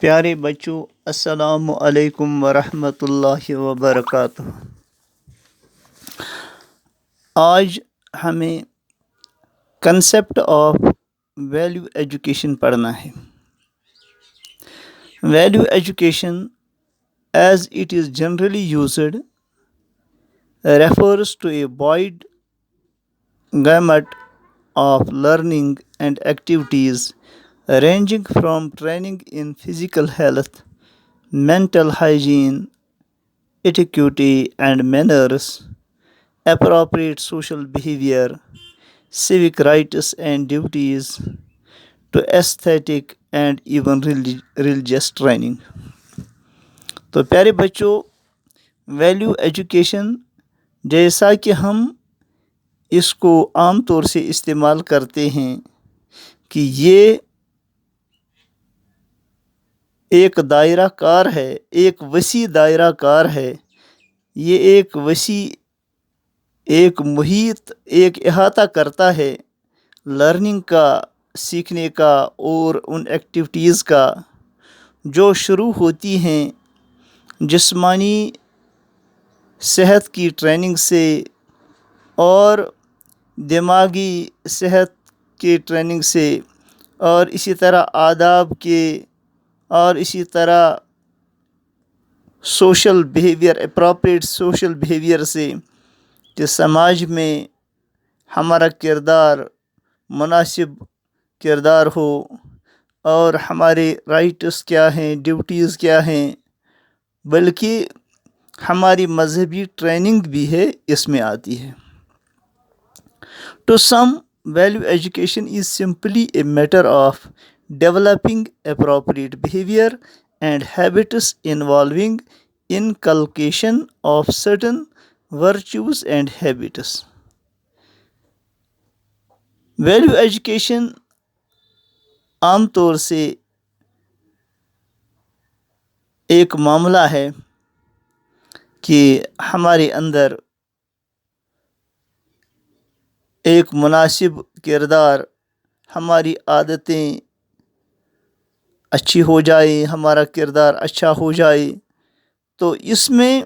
پیارے بچوں، السلام علیکم ورحمۃ اللہ وبرکاتہ۔ آج ہمیں کنسیپٹ آف ویلیو ایجوکیشن پڑھنا ہے۔ Value education as it is generally used refers to a wide gamut of learning and activities ranging from training in physical health, mental hygiene, etiquette and manners, appropriate social behavior, civic rights and duties, to aesthetic and even religious training۔ تو پیارے بچوں، value education جیسا کہ ہم اس کو عام طور سے استعمال کرتے ہیں کہ یہ ایک دائرہ کار ہے، ایک وسیع دائرہ کار ہے، یہ ایک وسیع ایک محیط ایک احاطہ کرتا ہے لرننگ کا، سیکھنے کا اور ان ایکٹیویٹیز کا جو شروع ہوتی ہیں جسمانی صحت کی ٹریننگ سے اور دماغی صحت کی ٹریننگ سے، اور اسی طرح آداب کے، اور اسی طرح social behaviour, appropriate social behaviour سے کہ سماج میں ہمارا کردار مناسب کردار ہو، اور ہمارے رائٹس کیا ہیں، ڈیوٹیز کیا ہیں، بلکہ ہماری مذہبی ٹریننگ بھی ہے، اس میں آتی ہے۔ To sum, value education is simply a matter of developing appropriate behavior and habits involving inculcation of certain virtues and habits۔ Value education عام طور سے ایک معاملہ ہے کہ ہمارے اندر ایک مناسب کردار، ہماری عادتیں اچھی ہو جائے، ہمارا کردار اچھا ہو جائے، تو اس میں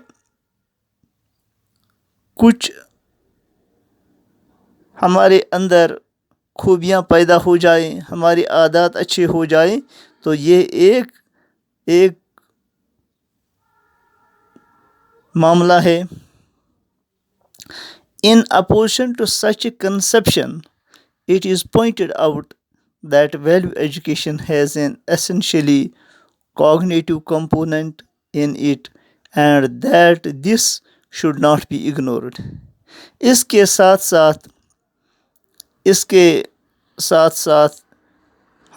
کچھ ہمارے اندر خوبیاں پیدا ہو جائیں، ہماری عادات اچھے ہو جائیں، تو یہ ایک معاملہ ہے۔ In opposition to such a conception, it is pointed out that value education has an essentially cognitive component in it and that this should not be ignored۔ اس کے ساتھ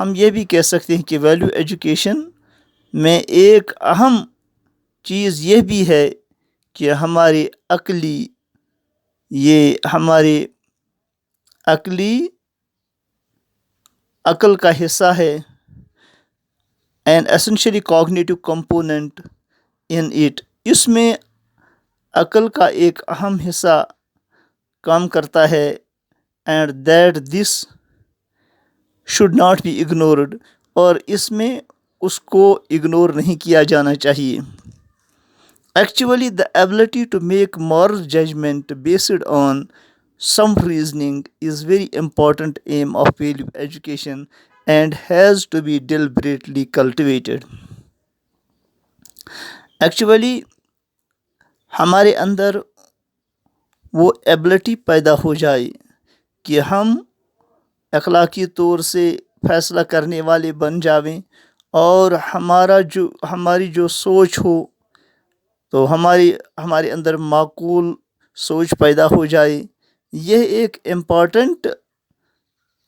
ہم یہ بھی کہہ سکتے ہیں کہ ویلیو ایجوکیشن میں ایک اہم چیز یہ بھی ہے کہ ہماری عقل کا حصہ ہے، an essentially cognitive component in it۔ اس میں عقل کا ایک اہم حصہ کام کرتا ہے، and that this should not be ignored، اور اس میں اس کو اگنور نہیں کیا جانا چاہیے۔ Actually, the ability to make moral judgment based on sound reasoning is very important aim of value education and has to be deliberately cultivated۔ Actually، ہمارے اندر وہ ability پیدا ہو جائے کہ ہم اخلاقی طور سے فیصلہ کرنے والے بن جاویں، اور ہماری جو سوچ ہو تو ہمارے اندر معقول سوچ پیدا ہو جائے۔ یہ ایک امپورٹنٹ،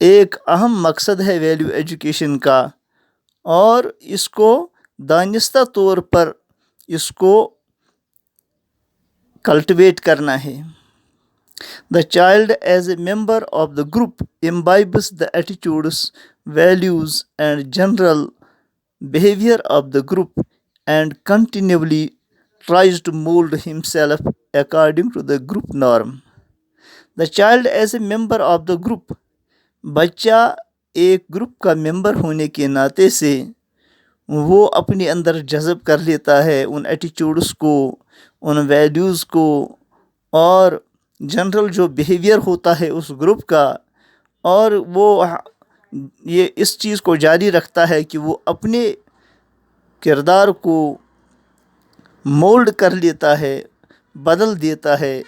ایک اہم مقصد ہے ویلیو ایجوکیشن کا، اور اس کو دانستہ طور پر اس کو کلٹیویٹ کرنا ہے۔ The child as a member of the group imbibes the attitudes, values and general behavior of the group and continually tries to mold himself according to the group norm۔ The child as a member of the group، بچہ ایک group کا ممبر ہونے کے ناطے سے وہ اپنے اندر جذب کر لیتا ہے ان ایٹیچیوڈس کو، ان ویلیوز کو، اور جنرل جو بیہیویئر ہوتا ہے اس گروپ کا، اور وہ یہ اس چیز کو جاری رکھتا ہے کہ وہ اپنے کردار کو مولڈ کر لیتا ہے، بدل دیتا ہے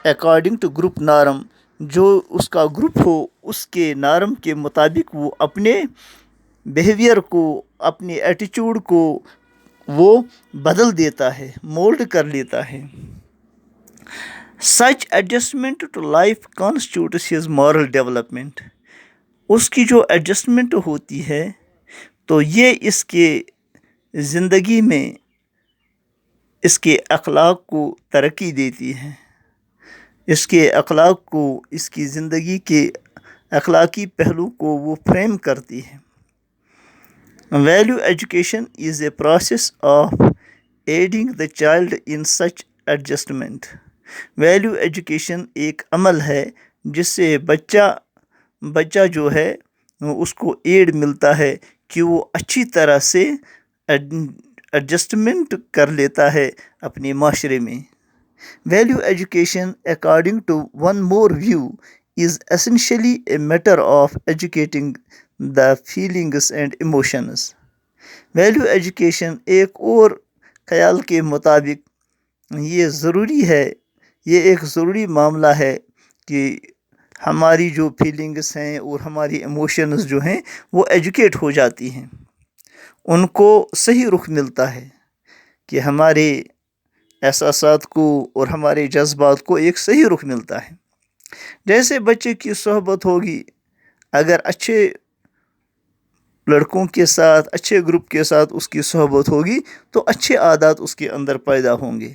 اکارڈنگ ٹو گروپ نارم. جو اس کا گروپ ہو اس کے نارم کے مطابق وہ اپنے بیہیویئر کو، اپنے ایٹیچیوڈ کو وہ بدل دیتا ہے، مولڈ کر لیتا ہے. Such adjustment to life constitutes his moral development. اس کی جو ایڈجسٹمنٹ ہوتی ہے تو یہ اس کے زندگی میں اس کے اخلاق کو ترقی دیتی ہے، اس کے اخلاق کو، اس کی زندگی کے اخلاقی پہلو کو وہ فریم کرتی ہے. Value education is a process of adding the child in such adjustment. Value education ایک عمل ہے جس سے بچہ جو ہے اس کو ایڈ ملتا ہے کہ وہ اچھی طرح سے ایڈجسٹمنٹ کر لیتا ہے اپنے معاشرے میں. Value education according to one more view is essentially a matter of educating the feelings and emotions. Value education ایک اور خیال کے مطابق یہ ضروری ہے، یہ ایک ضروری معاملہ ہے کہ ہماری جو فیلنگس ہیں اور ہماری ایموشنز جو ہیں وہ ایجوکیٹ ہو جاتی ہیں، ان کو صحیح رخ ملتا ہے کہ ہمارے احساسات کو اور ہمارے جذبات کو ایک صحیح رخ ملتا ہے. جیسے بچے کی صحبت ہوگی، اگر اچھے لڑکوں کے ساتھ، اچھے گروپ کے ساتھ اس کی صحبت ہوگی تو اچھے عادات اس کے اندر پیدا ہوں گے.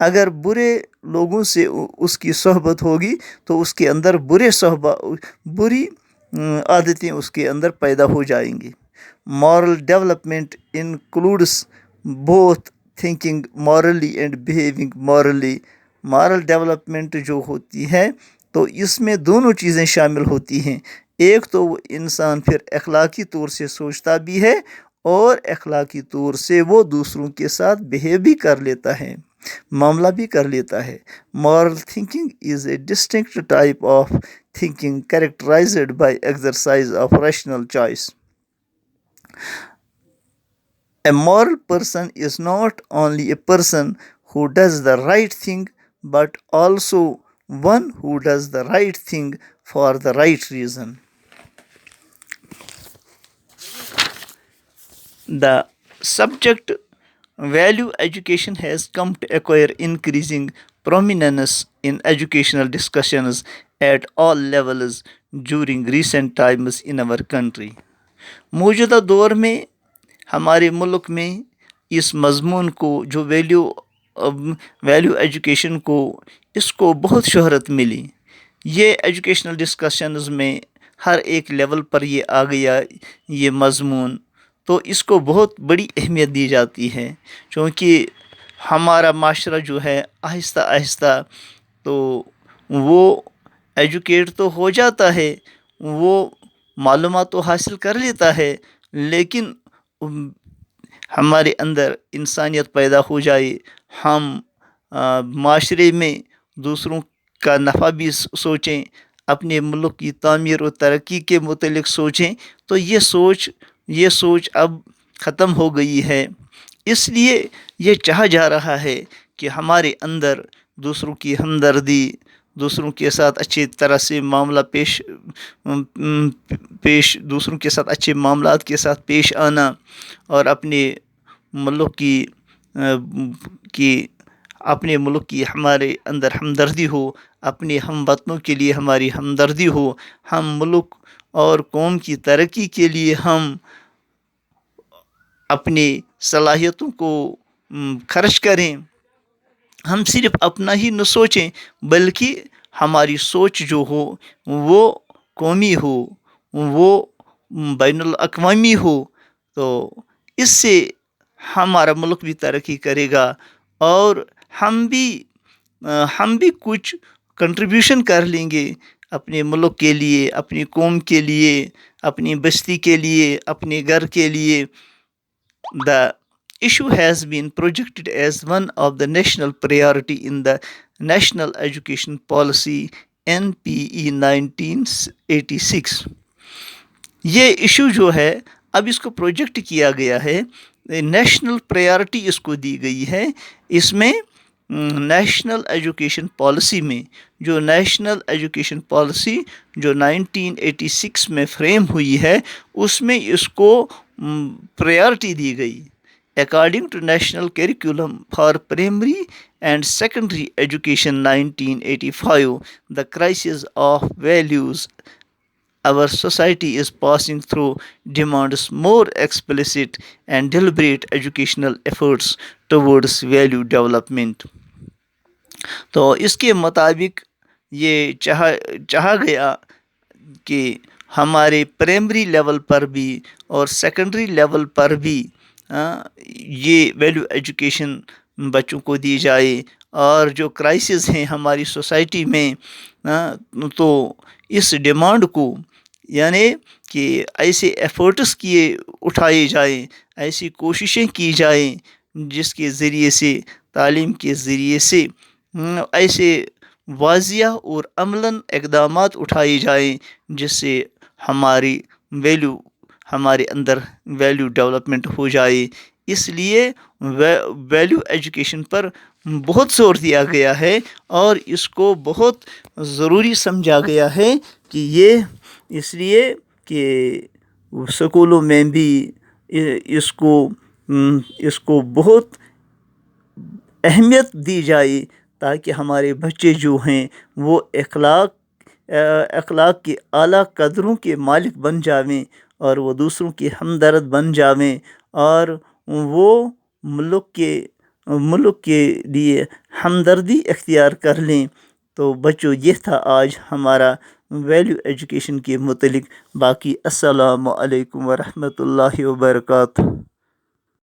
اگر برے لوگوں سے اس کی صحبت ہوگی تو اس کے اندر بری عادتیں اس کے اندر پیدا ہو جائیں گی. Moral development includes both thinking morally and behaving morally. Moral development جو ہوتی ہے تو اس میں دونوں چیزیں شامل ہوتی ہیں. ایک تو وہ انسان پھر اخلاقی طور سے سوچتا بھی ہے اور اخلاقی طور سے وہ دوسروں کے ساتھ بیہیو بھی کر لیتا ہے، معاملہ بھی کر لیتا ہے. Moral thinking is a distinct type of thinking characterised by exercise of rational choice. A moral person is not only a person who does the right thing but also one who does the right thing for the right reason. The subject value education has come to acquire increasing prominence in educational discussions at all levels during recent times in our country. موجودہ دور میں ہمارے ملک میں اس مضمون کو جو value education کو، اس کو بہت شہرت ملی. یہ ایجوکیشنل ڈسکشنز میں ہر ایک لیول پر یہ آ گیا یہ مضمون، تو اس کو بہت بڑی اہمیت دی جاتی ہے کیونکہ ہمارا معاشرہ جو ہے آہستہ آہستہ تو وہ ایجوکیٹ تو ہو جاتا ہے، وہ معلومات تو حاصل کر لیتا ہے، لیکن ہمارے اندر انسانیت پیدا ہو جائے، ہم معاشرے میں دوسروں کا نفع بھی سوچیں، اپنے ملک کی تعمیر و ترقی کے متعلق سوچیں، تو یہ سوچ اب ختم ہو گئی ہے. اس لیے یہ چاہا جا رہا ہے کہ ہمارے اندر دوسروں کی ہمدردی، دوسروں کے ساتھ اچھی طرح سے معاملہ دوسروں کے ساتھ اچھے معاملات کے ساتھ پیش آنا، اور اپنے ملک کی ہمارے اندر ہمدردی ہو، اپنے ہم وطنوں کے لیے ہماری ہمدردی ہو، ہم ملک اور قوم کی ترقی کے لیے ہم اپنی صلاحیتوں کو خرچ کریں. ہم صرف اپنا ہی نہ سوچیں بلکہ ہماری سوچ جو ہو وہ قومی ہو، وہ بین الاقوامی ہو، تو اس سے ہمارا ملک بھی ترقی کرے گا اور ہم بھی کچھ کنٹریبیوشن کر لیں گے اپنے ملک کے لیے، اپنی قوم کے لیے، اپنی بستی کے لیے، اپنے گھر کے لیے. The issue has been projected as one of the national priority in the National Education Policy NPE 1986. یہ ایشو جو ہے اب اس کو پروجیکٹ کیا گیا ہے، نیشنل پریارٹی اس کو دی گئی ہے. اس میں نیشنل ایجوکیشن پالیسی میں جو نیشنل ایجوکیشن پالیسی جو 1986 میں فریم ہوئی ہے اس میں اس کو پریارٹی دی گئی. According to National Curriculum for Primary and Secondary Education 1985, the crisis of values our society is passing through demands more explicit and deliberate educational efforts towards value development. تو اس کے مطابق یہ چاہا گیا کہ ہمارے پرائمری لیول پر بھی اور سیکنڈری لیول پر بھی یہ ویلیو ایجوکیشن بچوں کو دی جائے. اور جو کرائسس ہیں ہماری سوسائٹی میں تو اس ڈیمانڈ کو یعنی کہ ایسے ایفرٹس اٹھائے جائیں، ایسی کوششیں کی جائیں جس کے ذریعے سے تعلیم کے ذریعے سے ایسے واضح اور عملاً اقدامات اٹھائے جائیں جس سے ہمارے اندر ویلیو ڈیولپمنٹ ہو جائے. اس لیے ویلیو ایجوکیشن پر بہت زور دیا گیا ہے اور اس کو بہت ضروری سمجھا گیا ہے کہ یہ اس لیے کہ سکولوں میں بھی اس کو بہت اہمیت دی جائے تاکہ ہمارے بچے جو ہیں وہ اخلاق کے اعلیٰ قدروں کے مالک بن جاویں اور وہ دوسروں کے ہمدرد بن جاویں اور وہ ملک کے لیے ہمدردی اختیار کر لیں. تو بچوں یہ تھا آج ہمارا ویلیو ایجوکیشن کے متعلق. باقی السلام علیکم ورحمۃ اللہ وبرکاتہ.